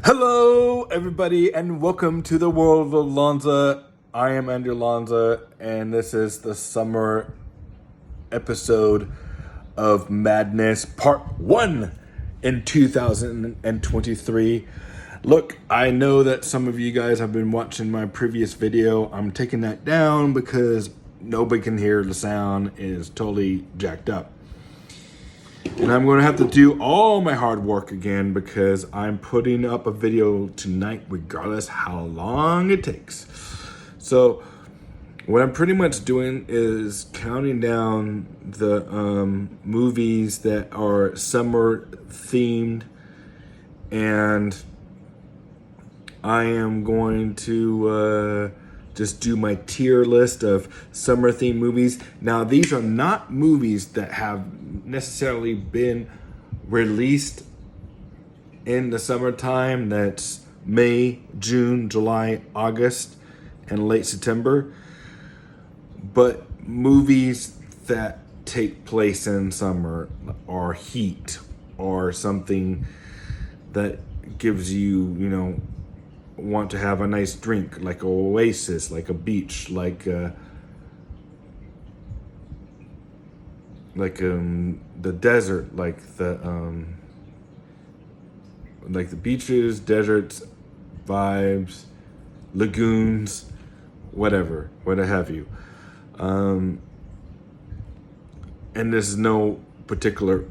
Hello, everybody, and welcome to the world of Lonza. I am Andrew Lonza, and this is the summer episode of Madness Part 1 in 2023. Look, I know that some of you guys have been watching my previous video. I'm taking that down because nobody can hear the sound. It is totally jacked up. And I'm going to have to do all my hard work again because I'm putting up a video tonight regardless how long it takes. So what I'm pretty much doing is counting down the movies that are summer themed, and I am going to just do my tier list of summer themed movies. Now, these are not movies that have necessarily been released in the summertime. That's May, June, July, August, and late September. But movies that take place in summer, or heat, or something that gives you, want to have a nice drink, like an oasis, like a beach, like the desert, like the beaches, deserts, vibes, lagoons, whatever, what have you. And there's no particular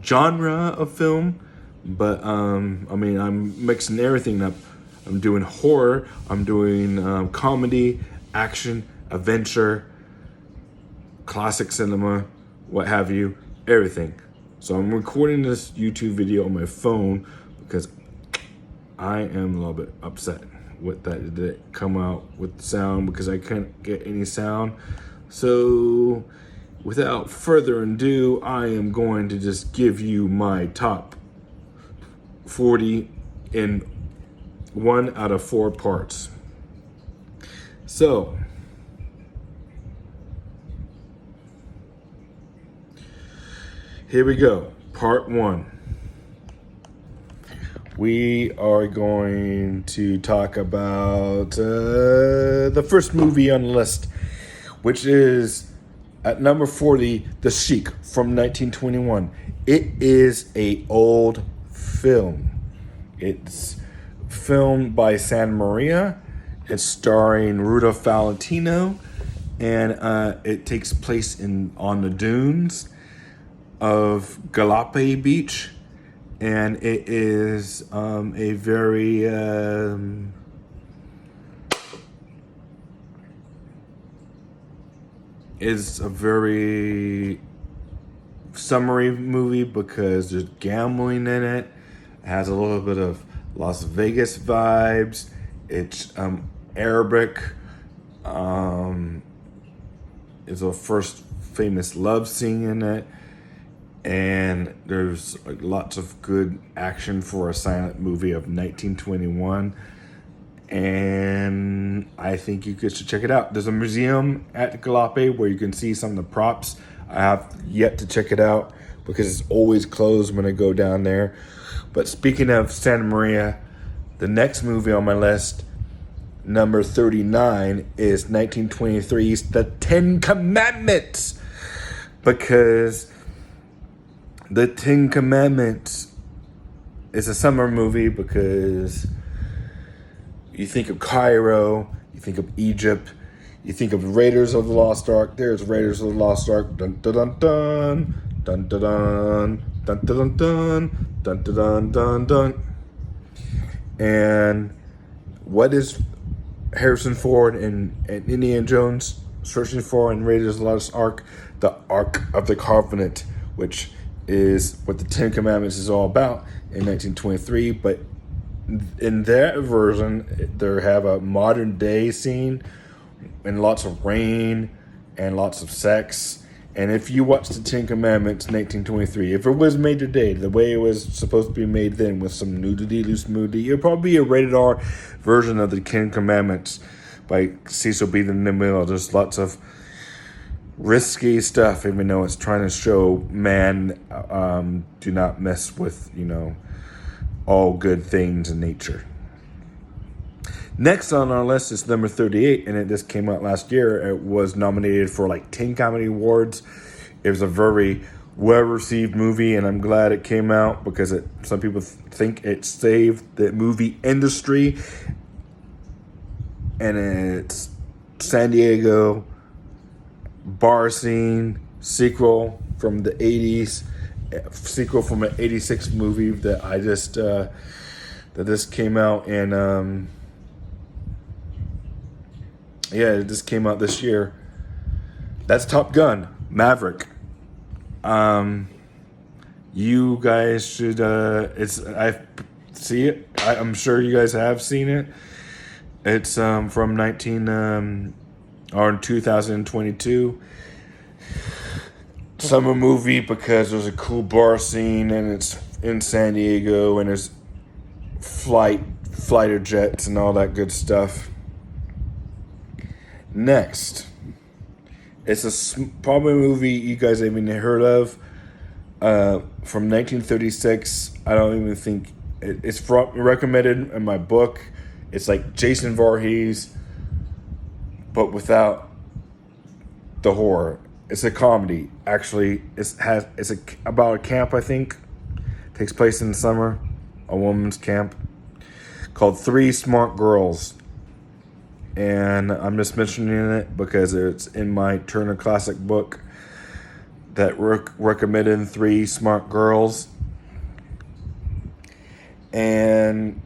genre of film. But, I'm mixing everything up. I'm doing horror, I'm doing comedy, action, adventure, classic cinema, what have you, everything. So I'm recording this YouTube video on my phone because I am a little bit upset with that it didn't come out with sound because I couldn't get any sound. So without further ado, I am going to just give you my top 40 in 1 out of 4 parts. So, here we go. Part 1. We are going to talk about the first movie on the list, which is at number 40, The Sheik from 1921. It is an old film. It's filmed by Santa Maria. It's starring Rudolph Valentino, and it takes place on the dunes of Galape Beach, and it is a very summery movie because there's gambling in it. It has a little bit of Las Vegas vibes. It's Arabic. It's a first famous love scene in it. And there's lots of good action for a silent movie of 1921. And I think you should check it out. There's a museum at Galape where you can see some of the props. I have yet to check it out because it's always closed when I go down there. But speaking of Santa Maria, the next movie on my list, number 39, is 1923's The Ten Commandments. Because The Ten Commandments is a summer movie because you think of Cairo, you think of Egypt, you think of Raiders of the Lost Ark. There's Raiders of the Lost Ark. Dun dun dun dun dun dun dun dun dun dun dun dun dun dun. And what is Harrison Ford and Indiana Jones searching for in Raiders of the Lost Ark? The Ark of the Covenant, which is what the Ten Commandments is all about in 1923. But in that version, they have a modern day scene and lots of rain and lots of sex. And if you watch the Ten Commandments 1923, if it was made today, the way it was supposed to be made then with some nudity, loose nudity, it would probably be a rated R version of the Ten Commandments by Cecil B. DeMille. There's lots of risky stuff, even though it's trying to show man, do not mess with, all good things in nature. Next on our list is number 38, and it just came out last year. It was nominated for like 10 comedy awards. It was a very well-received movie, and I'm glad it came out because some people think it saved the movie industry. And it's San Diego bar scene sequel from the 80s, sequel from an 86 movie that this came out, and it just came out this year. That's Top Gun Maverick. You guys should I see it. I'm sure you guys have seen it. It's from 2022 summer movie because there's a cool bar scene and it's in San Diego and there's fighter jets and all that good stuff. Next, it's probably a movie you guys haven't even heard of. From 1936. I don't even think it's recommended in my book. It's like Jason Voorhees, but without the horror. It's a comedy. Actually, it's about a camp. I think takes place in the summer, a woman's camp called Three Smart Girls. And I'm just mentioning it because it's in my Turner Classic book that recommended Three Smart Girls. And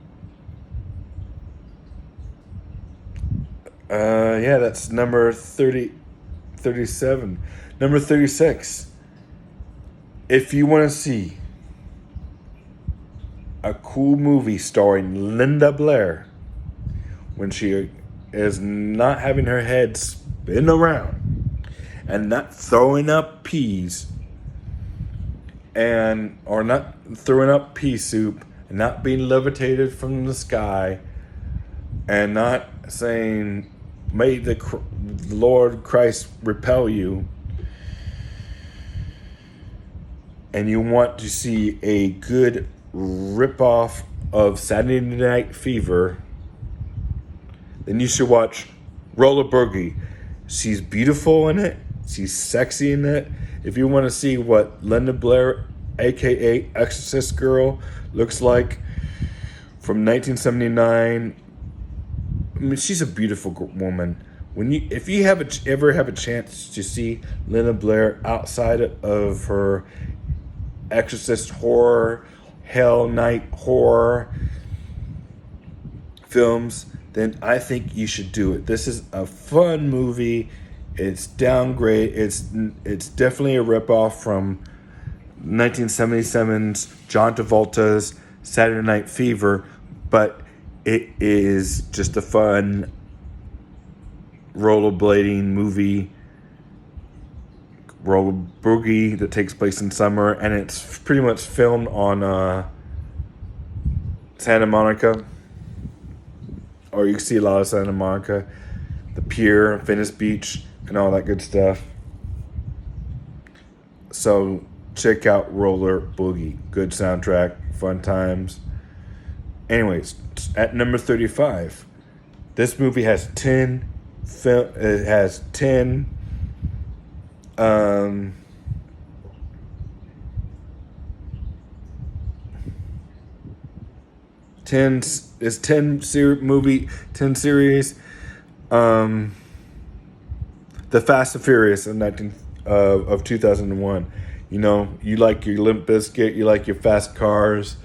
that's number 37. Number 36. If you want to see a cool movie starring Linda Blair when she is not having her head spin around and not throwing up peas or not throwing up pea soup and not being levitated from the sky and not saying, may the Lord Christ repel you, and you want to see a good ripoff of Saturday Night Fever, then you should watch Roller Boogie. She's beautiful in it. She's sexy in it. If you want to see what Linda Blair, aka Exorcist Girl, looks like from 1979, I mean, she's a beautiful woman. If you ever have a chance to see Linda Blair outside of her Exorcist horror, Hell Night horror films, then I think you should do it. This is a fun movie. It's downgrade. It's definitely a ripoff from 1977's John Travolta's Saturday Night Fever, but it is just a fun rollerblading movie, roller boogie that takes place in summer, and it's pretty much filmed on Santa Monica. Or you can see a lot of Santa Monica, the pier, Venice Beach, and all that good stuff. So check out Roller Boogie. Good soundtrack, fun times. Anyways, at number 35, this movie has 10 series. The Fast and Furious of 2001. You know, you like your Limp Bizkit, you like your fast cars,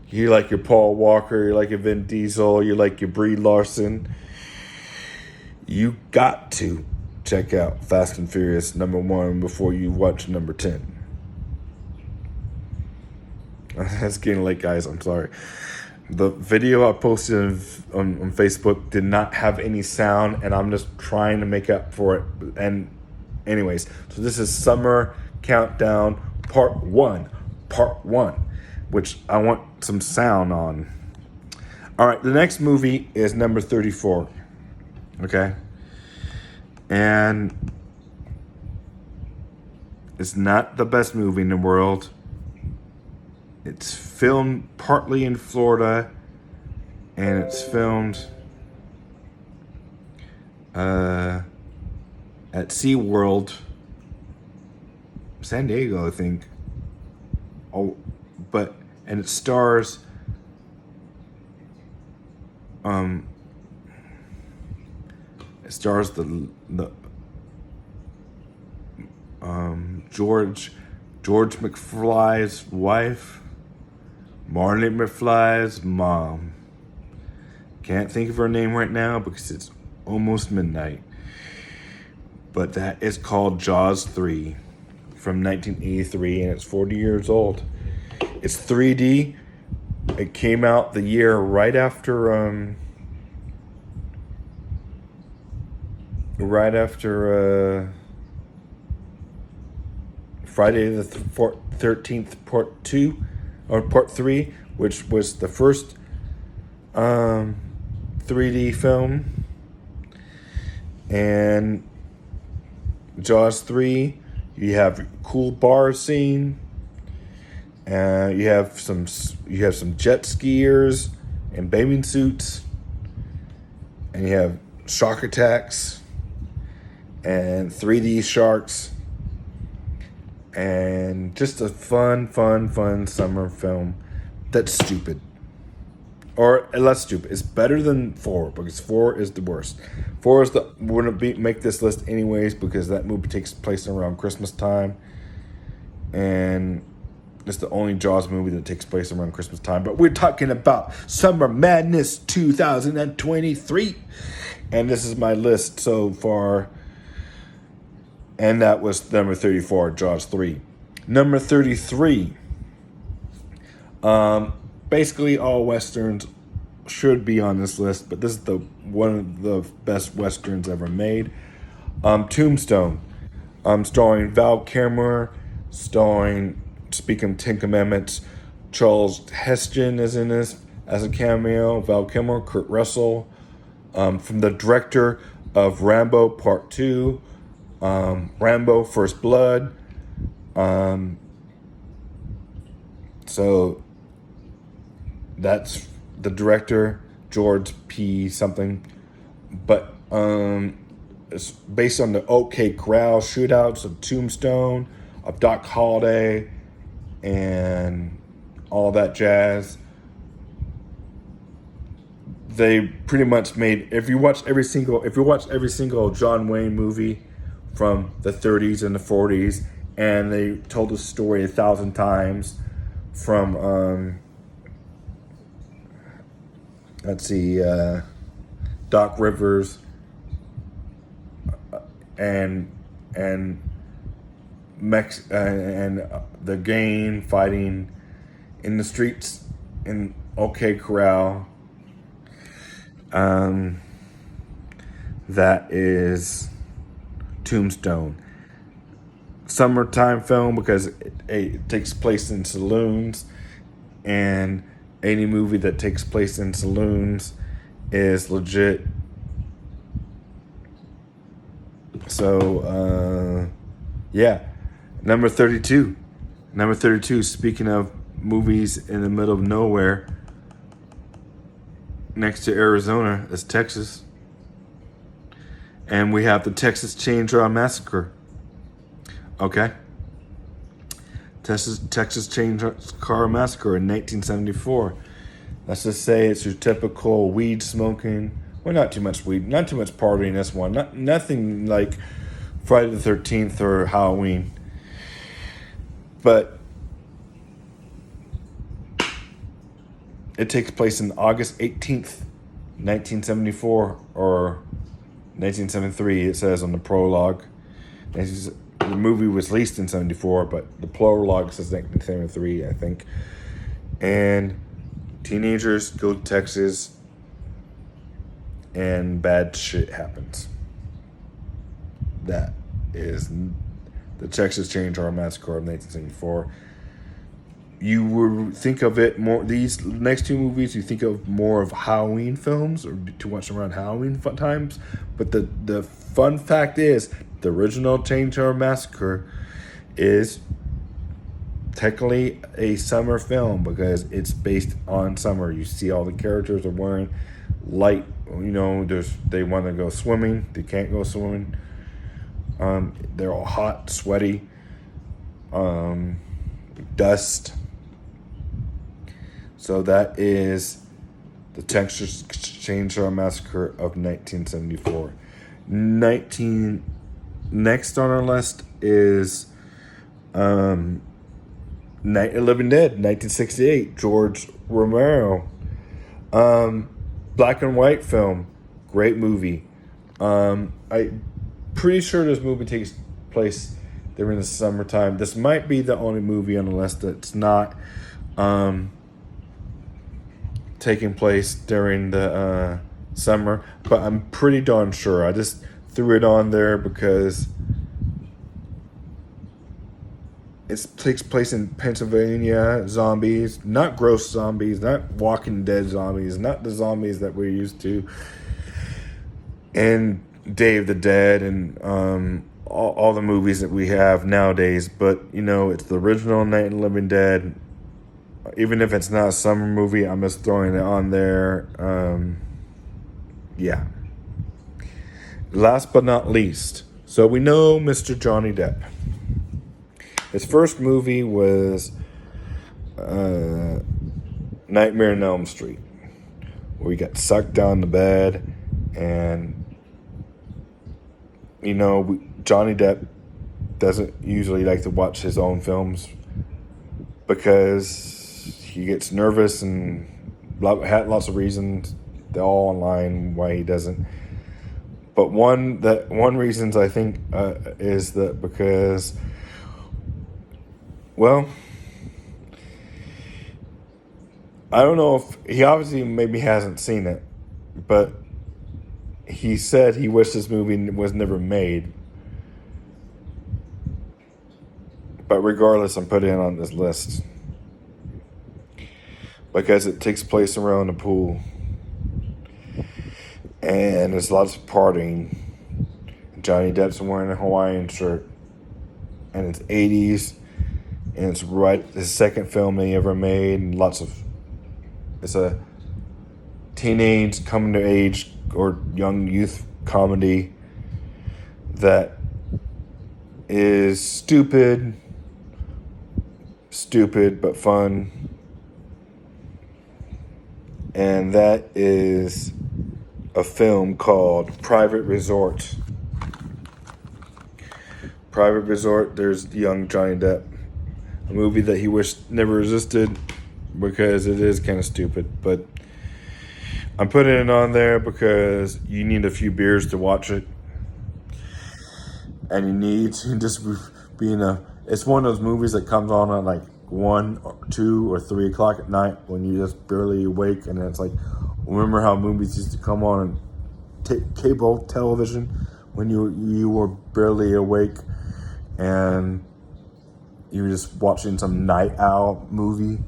you like your Paul Walker, you like your Vin Diesel, you like your Brie Larson. You got to check out Fast and Furious number 1 before you watch number 10. It's getting late, guys. I'm sorry. The video I posted on Facebook did not have any sound, and I'm just trying to make up for it. And anyways, so this is Summer Countdown Part 1, which I want some sound on. All right, the next movie is number 34. Okay? And it's not the best movie in the world. It's filmed partly in Florida, and it's filmed at SeaWorld, San Diego, I think. And it stars the George McFly's wife, Marley McFly's mom. Can't think of her name right now because it's almost midnight. But that is called Jaws 3 from 1983, and it's 40 years old. It's 3D. It came out the year right after Friday the 13th Part 2 or Part 3, which was the first 3D film. And Jaws 3, you have cool bar scene. You have some jet skiers and bathing suits, and you have shark attacks and 3D sharks, and just a fun summer film that's stupid. Or less stupid. It's better than 4 because 4 is the worst. 4 wouldn't make this list anyways because that movie takes place around Christmas time, and it's the only Jaws movie that takes place around Christmas time. But we're talking about Summer Madness 2023. And this is my list so far. And that was number 34, Jaws 3. Number 33. Basically all Westerns should be on this list, but this is one of the best Westerns ever made. Tombstone. Starring Val Kilmer, speaking of Ten Commandments, Charles Heston is in this as a cameo. Val Kilmer, Kurt Russell, from the director of Rambo Part 2, Rambo First Blood. So that's the director, George P. something. But it's based on the OK Corral shootouts of Tombstone, of Doc Holliday, and all that jazz. They pretty much made, if you watch every single John Wayne movie from the 30s and the 40s, and they told the story 1,000 times from Doc Rivers and the gang fighting in the streets in OK Corral. That is Tombstone. Summertime film because it takes place in saloons, and any movie that takes place in saloons is legit. So, yeah. Number 32. Speaking of movies in the middle of nowhere, next to Arizona is Texas. And we have the Texas Chainsaw Massacre. Okay? Texas Chainsaw Massacre in 1974. Let's just say it's your typical weed smoking. Well, not too much weed, not too much partying in this one. Nothing like Friday the 13th or Halloween. But it takes place on August 18th, 1974, or 1973, it says on the prologue. The movie was released in 74, but the prologue says 1973, I think. And teenagers go to Texas, and bad shit happens. That is the Texas Chainsaw Massacre of 1974. You would think of it more, these next two movies, you think of more of Halloween films or to watch around Halloween fun times. But the fun fact is, the original Chainsaw Massacre is technically a summer film because it's based on summer. You see all the characters are wearing light. They want to go swimming. They can't go swimming. They're all hot, sweaty, dust. So that is the Texas Chainsaw Massacre of 1974. Next on our list is Night of the Living Dead, 1968, George Romero. Black and white film, great movie. I'm pretty sure this movie takes place during the summertime. This might be the only movie on the list that's not taking place during the summer, but I'm pretty darn sure. I just threw it on there because it takes place in Pennsylvania. Zombies, not gross zombies, not Walking Dead zombies, not the zombies that we're used to, and Day of the Dead, and all the movies that we have nowadays. But it's the original Night of the Living Dead. Even if it's not a summer movie, I'm just throwing it on there. Yeah. Last but not least, so we know Mr. Johnny Depp. His first movie was Nightmare on Elm Street, where he got sucked down the bed, and Johnny Depp doesn't usually like to watch his own films because he gets nervous and had lots of reasons. They're all online why he doesn't. But one reasons I think is that because, well, I don't know if he obviously maybe hasn't seen it, but he said he wished this movie was never made. But regardless, I'm putting it on this list because it takes place around the pool. And there's lots of partying. Johnny Depp's wearing a Hawaiian shirt. And it's 80s. And it's his second film he ever made. And it's a teenage coming to age or young youth comedy that is stupid but fun. And that is a film called Private Resort. Private Resort, there's young Johnny Depp. A movie that he wished never existed because it is kind of stupid. But I'm putting it on there because you need a few beers to watch it. And you need to just be it's one of those movies that comes on at like 1 or 2 or 3 o'clock at night when you're just barely awake. And it's like, remember how movies used to come on cable television when you were barely awake and you were just watching some night owl movie?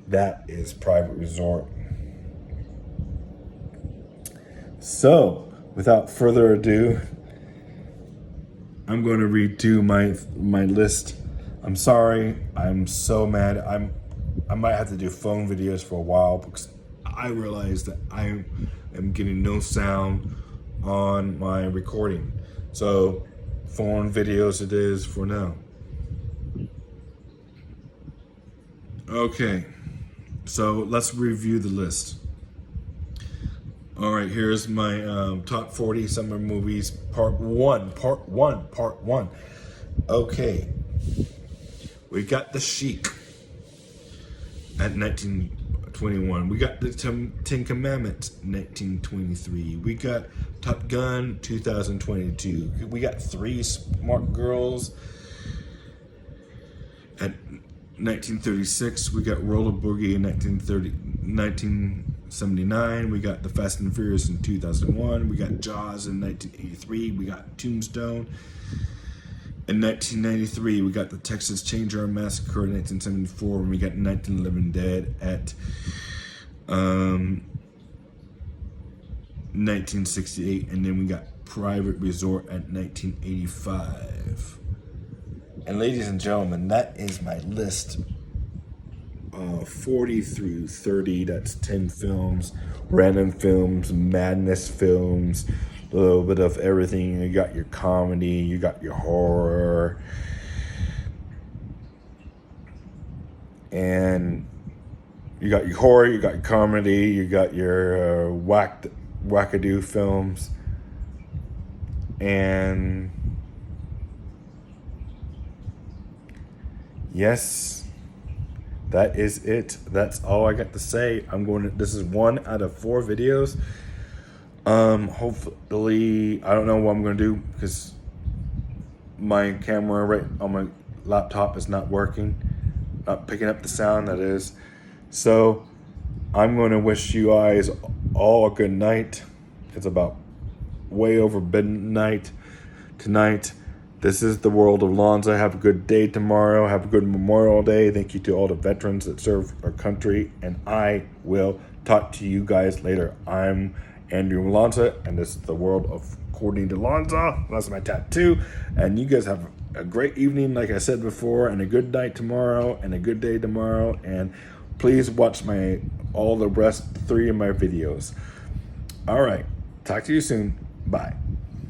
That is Private Resort. So, without further ado, I'm going to redo my list. I'm sorry. I'm so mad. I might have to do phone videos for a while because I realized that I am getting no sound on my recording. So, phone videos it is for now. Okay, so let's review the list. All right, here's my top 40 summer movies, part one. Okay, we got The Sheik at 1921. We got The Ten Commandments, 1923. We got Top Gun, 2022. We got Three Smart Girls at 1936. We got Roller Boogie in 1979. We got The Fast and Furious in 2001. We got Jaws in 1983. We got Tombstone in 1993. We got The Texas Chainsaw Massacre in 1974. And we got Night of the Living Dead at 1968. And then we got Private Resort at 1985. And ladies and gentlemen, that is my list. 40 through 30, that's 10 films, random films, madness films, a little bit of everything. You got your comedy, you got your horror, and you got your horror, you got your comedy, you got your wackadoo films, and yes, that is it. That's all I got to say. This is 1 out of 4 videos. Hopefully, I don't know what I'm gonna do because my camera right on my laptop is not working, not picking up the sound, that is. So I'm gonna wish you guys all a good night. It's about way over midnight tonight. This is the world of Lonza. Have a good day tomorrow. Have a good Memorial Day. Thank you to all the veterans that serve our country. And I will talk to you guys later. I'm Andrew Lonza, and this is the world of According to Lonza. That's my tattoo. And you guys have a great evening, like I said before, and a good night tomorrow, and a good day tomorrow. And please watch all the rest 3 of my videos. All right. Talk to you soon. Bye.